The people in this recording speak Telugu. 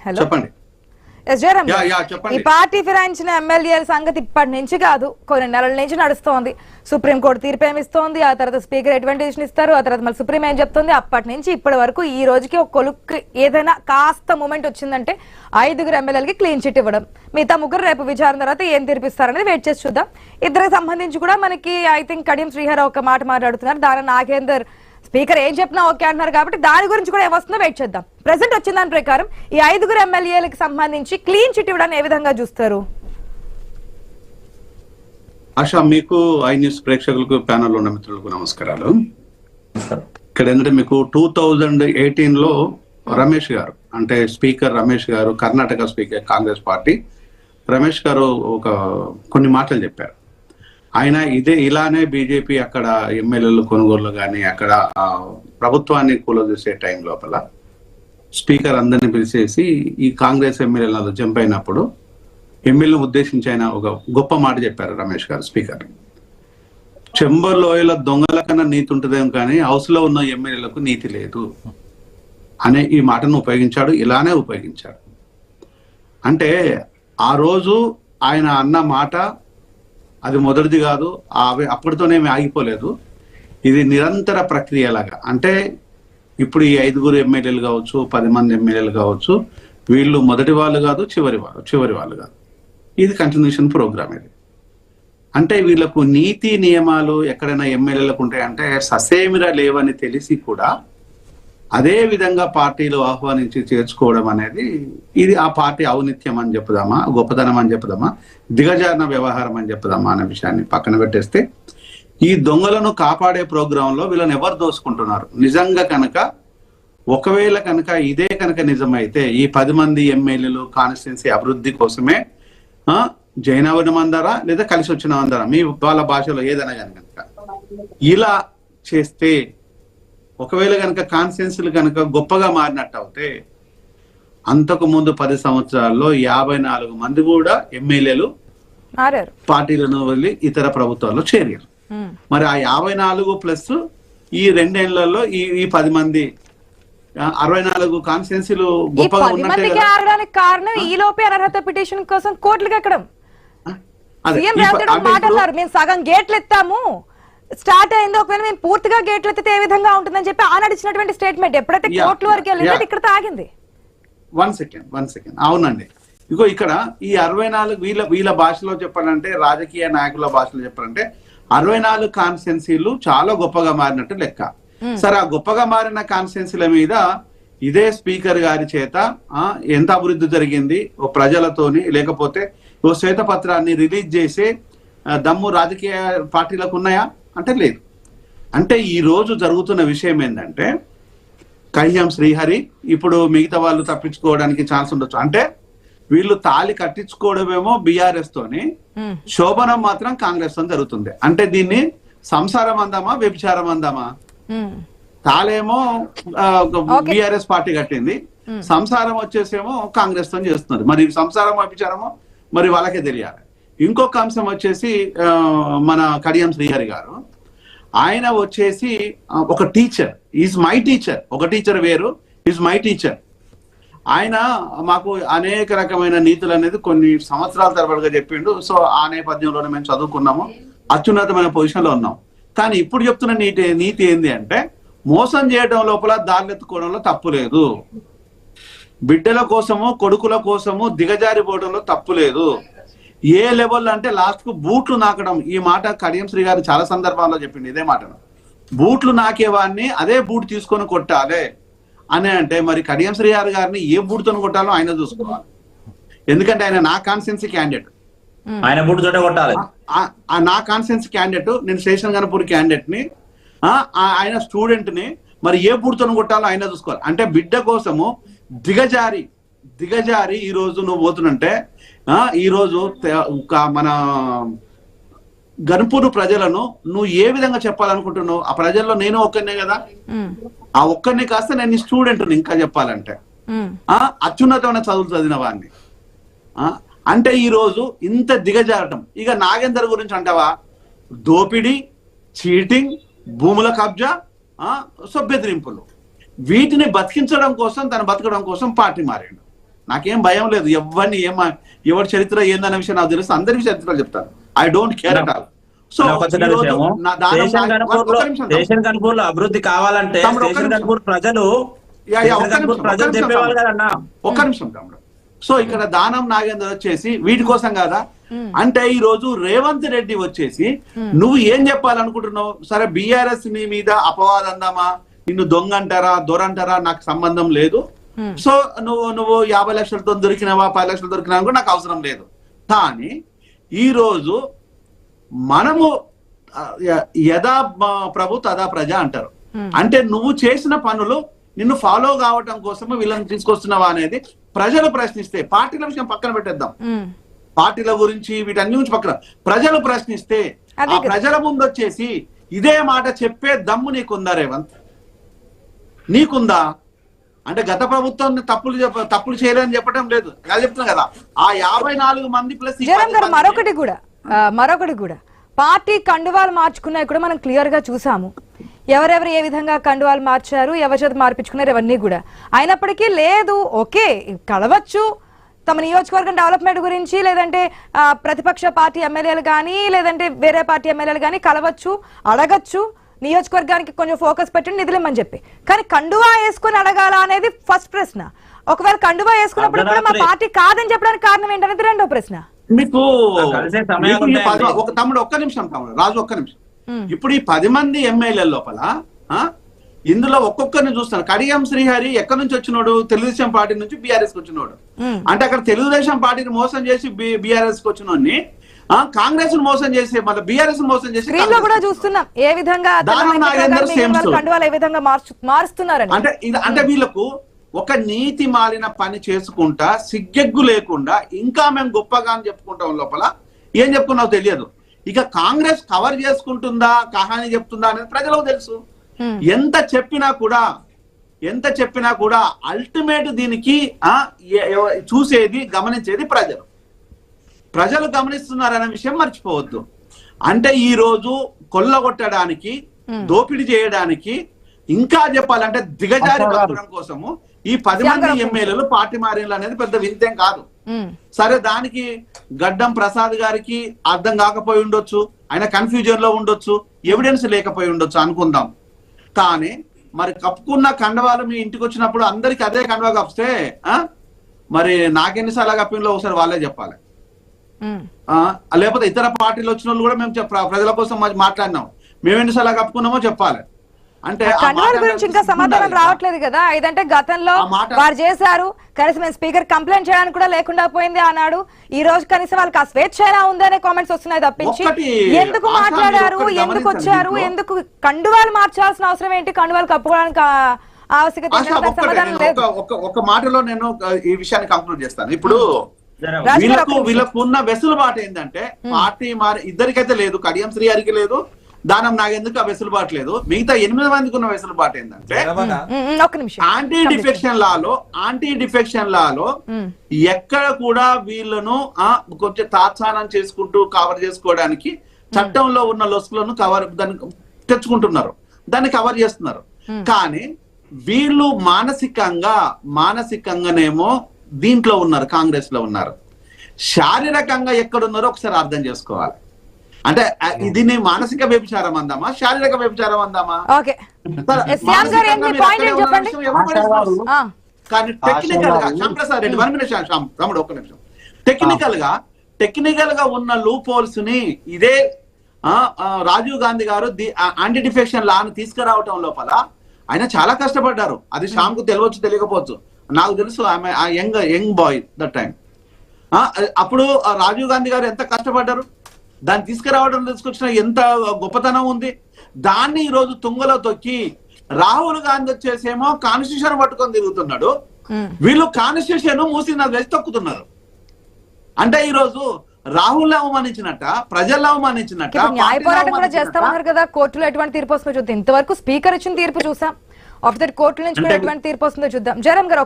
హలో చెప్పండి. ఈ పార్టీ ఫిరాయించిన ఎమ్మెల్యేల సంగతి ఇప్పటి నుంచి కాదు, కొన్ని నెలల నుంచి నడుస్తోంది. సుప్రీంకోర్టు తీర్పు ఏమిస్తోంది, ఆ తర్వాత స్పీకర్ అడ్వాంటేషన్ ఇస్తారు, ఆ తర్వాత మళ్ళీ సుప్రీం ఏం చెప్తుంది. అప్పటి నుంచి ఇప్పటి వరకు ఈ రోజుకి ఒక కొలుక్కి ఏదైనా కాస్త మూమెంట్ వచ్చిందంటే 5 ఎమ్మెల్యేలకి క్లీన్ చిట్ ఇవ్వడం. మిగతా 3 రేపు విచారణ తర్వాత ఏం తీర్పిస్తారనేది వెయిట్ చేసి చూద్దాం. ఇద్దరికి సంబంధించి కూడా మనకి ఐ థింక్ కడియం శ్రీహరి ఒక మాట మాట్లాడుతున్నారు, దాని నాగేందర్ స్పీకర్ ఏం చెప్పినా ఓకే అంటున్నారు కాబట్టి దాని గురించి కూడా ఏమొస్తుందో వెయిట్ చేద్దాం. ప్రెసెంట్ వచ్చిన దాని ప్రకారం ఈ 5 ఎమ్మెల్యేలకు సంబంధించి క్లీన్ చిట్ ఇవ్వడాన్ని ఏ విధంగా చూస్తారు? ఆశా, మీకు ఐ న్యూస్ ప్రేక్షకులకు, ప్యానెల్లో ఉన్న మిత్రులకు నమస్కారాలు. ఇక్కడ ఏంటంటే మీకు 2018లో రమేష్ గారు, అంటే స్పీకర్ రమేష్ గారు, కర్ణాటక స్పీకర్ కాంగ్రెస్ పార్టీ రమేష్ గారు కొన్ని మాటలు చెప్పారు. ఆయన ఇలానే బీజేపీ అక్కడ ఎమ్మెల్యేలు కొనుగోలు కానీ అక్కడ ప్రభుత్వాన్ని కూలదీసే టైం లోపల స్పీకర్ అందరిని పిలిచేసి ఈ కాంగ్రెస్ ఎమ్మెల్యేలను జంప్ అయినప్పుడు ఎమ్మెల్యేలను ఉద్దేశించి ఆయన ఒక గొప్ప మాట చెప్పారు రమేష్ గారు స్పీకర్. చెంబర్లోయల దొంగల కన్నా నీతి ఉంటుందేమో కానీ హౌస్ లో ఉన్న ఎమ్మెల్యేలకు నీతి లేదు అనే ఈ మాటను ఉపయోగించాడు, ఇలానే ఉపయోగించాడు. అంటే ఆ రోజు ఆయన అన్న మాట అది మొదటిది కాదు, అప్పటితోనేమి ఆగిపోలేదు. ఇది నిరంతర ప్రక్రియ లాగా. అంటే ఇప్పుడు ఈ 5 ఎమ్మెల్యేలు కావచ్చు, 10 మంది ఎమ్మెల్యేలు కావచ్చు, వీళ్ళు మొదటి వాళ్ళు కాదు, చివరి వాళ్ళు కాదు. ఇది కంటిన్యూషన్ ప్రోగ్రామ్. ఇది అంటే వీళ్ళకు నీతి నియమాలు ఎక్కడైనా ఎమ్మెల్యేలకు ఉంటాయంటే ససేమిరా లేవని తెలిసి కూడా అదే విధంగా పార్టీలు ఆహ్వానించి చేర్చుకోవడం అనేది ఇది ఆ పార్టీ ఔనిత్యం అని చెప్పుదామా, గొప్పతనం అని చెప్పుదామా, దిగజారిన వ్యవహారం అని చెప్పుదామా అనే విషయాన్ని పక్కన పెట్టేస్తే ఈ దొంగలను కాపాడే ప్రోగ్రాంలో వీళ్ళని ఎవరు దోసుకుంటున్నారు? నిజంగా కనుక ఒకవేళ కనుక ఇదే కనుక నిజమైతే ఈ 10 మంది ఎమ్మెల్యేలు కాన్స్టిట్యున్సీ అభివృద్ధి కోసమే జైనవడం అందారా లేదా కలిసి వచ్చిన అందారా, మీ వాళ్ళ భాషలో ఏదైనా కనుక ఇలా చేస్తే ఒకవేళ కనుక కాన్స్టిట్యున్సీలు కనుక గొప్పగా మారినట్టు అవుతే అంతకు ముందు 10 సంవత్సరాల్లో 54 మంది కూడా ఎమ్మెల్యేలు పార్టీలను వదిలి ఇతర ప్రభుత్వాల్లో చేరారు. మరి ఆ 54 ప్లస్ ఈ 2 ఏళ్లలో ఈ 10 మంది 64 కాన్స్టిట్యున్సీలు గొప్పగా ఉన్నట్టే కారణం ఈ లోపే అనర్హత పిటిషన్ కోసం కోర్టులకు ఎక్కడం. మేము సగం గేట్లు ఎత్తాము, స్టార్ట్ అయింది, ఒకవేళ మేము పూర్తిగా గేట్లు ఎత్తితే ఏ విధంగా ఉంటుందని చెప్పి ఆనాడిచ్చినటువంటి స్టేట్మెంట్ ఎప్పుడైతే కోర్టుల వరకు వెళ్ళిందో ఇక్కడ తాగింది. వన్ సెకండ్ అవునండి. ఇగో ఇక్కడ ఈ 64 వీళ్ళ భాషలో చెప్పాలంటే, రాజకీయ నాయకుల భాషలో చెప్పాలంటే 64 కాన్స్టిట్యున్సీలు చాలా గొప్పగా మారినట్టు లెక్క. సరే, ఆ గొప్పగా మారిన కాన్స్టిట్యున్సీల మీద ఇదే స్పీకర్ గారి చేత ఎంత అభివృద్ధి జరిగింది ఓ ప్రజలతోని, లేకపోతే ఓ శ్వేతపత్రాన్ని రిలీజ్ చేసే దమ్ము రాజకీయ పార్టీలకు ఉన్నాయా అంటే లేదు. అంటే ఈ రోజు జరుగుతున్న విషయం ఏంటంటే కడియం శ్రీహరి ఇప్పుడు మిగతా వాళ్ళు తప్పించుకోవడానికి ఛాన్స్ ఉండొచ్చు. అంటే వీళ్ళు తాళి కట్టించుకోవడమేమో బీఆర్ఎస్ తోని, శోభనం మాత్రం కాంగ్రెస్ తో జరుగుతుంది. అంటే దీన్ని సంసారం అందామా, వ్యభిచారం అందామా? తాళేమో బీఆర్ఎస్ పార్టీ కట్టింది, సంసారం వచ్చేసేమో కాంగ్రెస్ తో చేస్తున్నారు. మరి సంసారం వ్యభిచారమో మరి వాళ్ళకే తెలియాలి. ఇంకొక అంశం వచ్చేసి మన కడియం శ్రీహరి గారు, ఆయన వచ్చేసి ఒక టీచర్, ఈజ్ మై టీచర్. ఒక టీచర్ వేరు, ఈజ్ మై టీచర్. ఆయన మాకు అనేక రకమైన నీతులు అనేది కొన్ని సంవత్సరాల తరబడిగా చెప్పిండు. సో ఆ నేపథ్యంలోనే మేము చదువుకున్నాము, అత్యున్నతమైన పొజిషన్ లో ఉన్నాం. కానీ ఇప్పుడు చెప్తున్న నీతి ఏంది అంటే, మోసం చేయడం లోపల దారిలెత్తుకోవడంలో తప్పు లేదు, బిడ్డల కోసము కొడుకుల కోసము దిగజారిపోవడంలో తప్పు లేదు. ఏ లెవెల్ అంటే లాస్ట్ కు బూట్లు నాకడం. ఈ మాట కడియం శ్రీ గారు చాలా సందర్భాల్లో చెప్పింది ఇదే మాటను. బూట్లు నాకేవాడిని అదే బూట్ తీసుకొని కొట్టాలి అని అంటే, మరి కడియం శ్రీ గారిని ఏ బూట్తో కొట్టాలో ఆయన చూసుకోవాలి. ఎందుకంటే ఆయన నా కాన్స్టిట్యున్సీ క్యాండిడేట్, ఆయన బూట్ తోటే కొట్టాలి. నా కాన్స్టిట్యున్సీ క్యాండిడేట్, నేను శేషన్ గణపూర్ క్యాండిడేట్ ని, ఆయన స్టూడెంట్ ని, మరి ఏ బూట్తో కొట్టాలో ఆయన చూసుకోవాలి. అంటే బిడ్డ కోసము దిగజారి ఈ రోజు నువ్వు పోతున్నంటే, ఈ రోజు మన గణపూర్ ప్రజలను నువ్వు ఏ విధంగా చెప్పాలనుకుంటున్నావు? ఆ ప్రజల్లో నేను ఒక్కనే కదా, ఆ ఒక్కరిని కాస్త నేను స్టూడెంట్ ఇంకా చెప్పాలంటే అత్యున్నతమైన చదువులు చదివిన వాడిని. అంటే ఈ రోజు ఇంత దిగజారటం. ఇక నాగేందర్ గురించి అంటావా? దోపిడీ, చీటింగ్, భూముల కబ్జా, బెదిరింపులు, వీటిని బతికించడం కోసం, తను బతకడం కోసం పార్టీ మారాడు. నాకేం భయం లేదు. ఎవరి చరిత్ర ఏందనే విషయం నాకు తెలుసు, అందరి చరిత్ర చెప్తాను. I don't care at all. So station Kanupur అభివృద్ధి కావాలంటే స్టేషన్ కనుపూర్ ప్రజలు చెప్పేవాళ్ళు కదన్నా. ఒక్క నిమిషం తమ్ముడు. సో ఇక్కడ దానం నాగేందర్ వచ్చేసి వీటి కోసం కాదా అంటే, ఈ రోజు రేవంత్ రెడ్డి వచ్చేసి నువ్వు ఏం చెప్పాలనుకుంటున్నావు? సరే బీఆర్ఎస్ నీ మీద అపవాదం అందామా, నిన్ను దొంగ అంటారా దొరంటారా నాకు సంబంధం లేదు. సో నువ్వు 50 లక్షలతో దొరికినావా 10 లక్షలు దొరికినా కూడా నాకు అవసరం లేదు. కానీ ఈ రోజు మనము యథా ప్రభు తదా ప్రజ అంటారు. అంటే నువ్వు చేసిన పనులు నిన్ను ఫాలో కావటం కోసం వీళ్ళని తీసుకొస్తున్నావా అనేది ప్రజలు ప్రశ్నిస్తే, పార్టీల విషయం పక్కన పెట్టేద్దాం, పార్టీల గురించి వీటన్ని గురించి పక్కన, ప్రజలు ప్రశ్నిస్తే ఆ ప్రజల ముందు వచ్చేసి ఇదే మాట చెప్పే దమ్ము నీకుందా రేవంత్? నీకుందా? అంటే గత ప్రభుత్వం తప్పులు చేయలేదని చెప్పడం లేదు, అది చెప్తున్నా కదా. ఆ 54 మంది ప్లస్ మరొకటి కూడా పార్టీ కండువాలు మార్చుకున్నాయి కూడా మనం క్లియర్ గా చూసాము. ఎవరెవరు ఏ విధంగా కండువాలు మార్చారు, ఎవరి చేత మార్పించుకున్నారు, ఇవన్నీ కూడా. అయినప్పటికీ లేదు, ఓకే కలవచ్చు తమ నియోజకవర్గం డెవలప్మెంట్ గురించి, లేదంటే ప్రతిపక్ష పార్టీ ఎమ్మెల్యేలు కానీ లేదంటే వేరే పార్టీ ఎమ్మెల్యేలు కానీ కలవచ్చు, అడగచ్చు, నియోజకవర్గానికి కొంచెం ఫోకస్ పెట్టండి నిధులేమని చెప్పి. కానీ కండువా వేసుకుని అడగాల అనేది ఫస్ట్ ప్రశ్న. ఒకవేళ కండువా వేసుకున్నప్పుడు కూడా మా పార్టీ కాదని చెప్పడానికి కారణం ఏంటనేది రెండో ప్రశ్న. మీకు ఒక తమ్ముడు ఒక్క నిమిషం, తమ్ముడు రాజు ఒక్క నిమిషం. ఇప్పుడు ఈ 10 మంది ఎమ్మెల్యేల లోపల ఇందులో ఒక్కొక్కరిని చూస్తాను. కడియం శ్రీహరి ఎక్కడి నుంచి వచ్చినోడు? తెలుగుదేశం పార్టీ నుంచి బీఆర్ఎస్ కి వచ్చినోడు. అంటే అక్కడ తెలుగుదేశం పార్టీని మోసం చేసి బీఆర్ఎస్ కి వచ్చినోడిని కాంగ్రెస్ మోసం చేసి మళ్ళీ బీఆర్ఎస్ మోసం చేసి కూడా చూస్తున్నాం ఏ విధంగా మారుస్తున్నారు. అంటే వీళ్ళకు ఒక నీతి మాలిన పని చేసుకుంటా సిగ్గెగ్గు లేకుండా ఇంకా మేము గొప్పగా అని చెప్పుకుంటాం. లోపల ఏం చెప్పుకున్నావు తెలియదు. ఇక కాంగ్రెస్ కవర్ చేసుకుంటుందా కహాని చెప్తుందా అనేది ప్రజలకు తెలుసు. ఎంత చెప్పినా కూడా అల్టిమేట్ దీనికి చూసేది గమనించేది ప్రజలు గమనిస్తున్నారనే విషయం మర్చిపోవద్దు. అంటే ఈ రోజు కొల్లగొట్టడానికి, దోపిడీ చేయడానికి, ఇంకా చెప్పాలంటే దిగజారి బతకడం కోసము ఈ 10 మంది ఎమ్మెల్యేలు పార్టీ మారేలు అనేది పెద్ద వింతేం కాదు. సరే దానికి గడ్డం ప్రసాద్ గారికి అర్థం కాకపోయి ఉండొచ్చు, ఆయన కన్ఫ్యూజన్ లో ఉండొచ్చు, ఎవిడెన్స్ లేకపోయి ఉండొచ్చు అనుకుందాం. కానీ మరి కప్పుకున్న కండవాలు మీ ఇంటికి వచ్చినప్పుడు అందరికి అదే కండవా కప్పితే మరి నాకెన్నిసార్లు కప్పినలో ఒకసారి వాళ్ళే చెప్పాలి. లేకపోతే ఇతర పార్టీలు వచ్చిన వాళ్ళు కూడా మేము ప్రజల కోసం మాట్లాడినాం, మేము ఎన్నిసార్లు కప్పుకున్నామో చెప్పాలి. అంటే కండువాల గురించి ఇంకా సమాధానం రావట్లేదు కదా. ఇదంటే గతంలో వారు చేశారు, కనీసం మేము స్పీకర్ కంప్లైంట్ చేయడానికి కూడా లేకుండా పోయింది అన్నాడు. ఈ రోజు కనీసం వాళ్ళకి ఆ స్వేచ్ఛ ఎలా ఉందనే కామెంట్స్ వస్తున్నాయి తప్పించి ఎందుకు మాట్లాడారు, ఎందుకు వచ్చారు, ఎందుకు కండువాలు మార్చాల్సిన అవసరం ఏంటి, కండువాలు కప్పుకోవడానికి ఆవశ్యకత సమాధానం లేదు. ఒక మాటలో నేను ఈ విషయాన్ని కంక్లూడ్ చేస్తాను. ఇప్పుడు వీళ్ళకు ఉన్న వెసులుబాటు ఏంటంటే పార్టీ ఇద్దరికైతే లేదు, కడియం శ్రీహరికి లేదు, దానం నాగేందుకు ఆ వెసులుబాటు లేదు. మిగతా 8 మందికి ఉన్న వెసులుబాటు ఏంటంటే యాంటీ డిఫెక్షన్ లాలో ఎక్కడ కూడా వీళ్ళను కొంచెం తాత్సానం చేసుకుంటూ కవర్ చేసుకోవడానికి చట్టంలో ఉన్న లొసుకులను దాన్ని తెచ్చుకుంటున్నారు, దాన్ని కవర్ చేస్తున్నారు. కానీ వీళ్ళు మానసికంగానేమో దీంట్లో ఉన్నారు, కాంగ్రెస్ లో ఉన్నారు. శారీరకంగా ఎక్కడున్నారో ఒకసారి అర్థం చేసుకోవాలి. అంటే దీన్ని మానసిక వ్యభిచారం అందామా, శారీరక వ్యభిచారం అందామా? కానీ టెక్నికల్ గా శ్యాంప్రసాద్ రెడ్డి 1 నిమిషం తమ్ముడు ఒక్క నిమిషం. టెక్నికల్ గా ఉన్న లూప్ హోల్స్ ని ఇదే రాజీవ్ గాంధీ గారు యాంటీ డిఫెక్షన్ లాను తీసుకురావటం లోపల ఆయన చాలా కష్టపడ్డారు. అది శ్యామ్ కు తెలియకపోవచ్చు, నాకు తెలుసు. ఆమె యంగ్ బాయ్ దట్ టైం. అప్పుడు రాజీవ్ గాంధీ గారు ఎంత కష్టపడ్డారు, దాన్ని తీసుకొచ్చిన ఎంత గొప్పతనం ఉంది. దాన్ని ఈ రోజు తుంగలో తొక్కి రాహుల్ గాంధీ వచ్చేసేమో కాన్స్టిట్యూషన్ పట్టుకొని తిరుగుతున్నాడు, వీళ్ళు కాన్స్టిట్యూషన్ మూసి నది వేసి తొక్కుతున్నారు. అంటే ఈ రోజు రాహుల్ అవమానించినట్ట, ప్రజలను అవమానించినట్ట. న్యాయ పోరాటం కూడా చేస్తామన్నారు కదా, కోర్టులో ఎటువంటి తీర్పు వస్తుందో చూద్దాం. ఇంతవరకు స్పీకర్ ఇచ్చిన తీర్పు చూసాం, ఆఫ్ దట్ కోర్టుల నుంచి కూడా ఎటువంటి తీర్పు వస్తుందో చూద్దాం. జయరామ్ గారు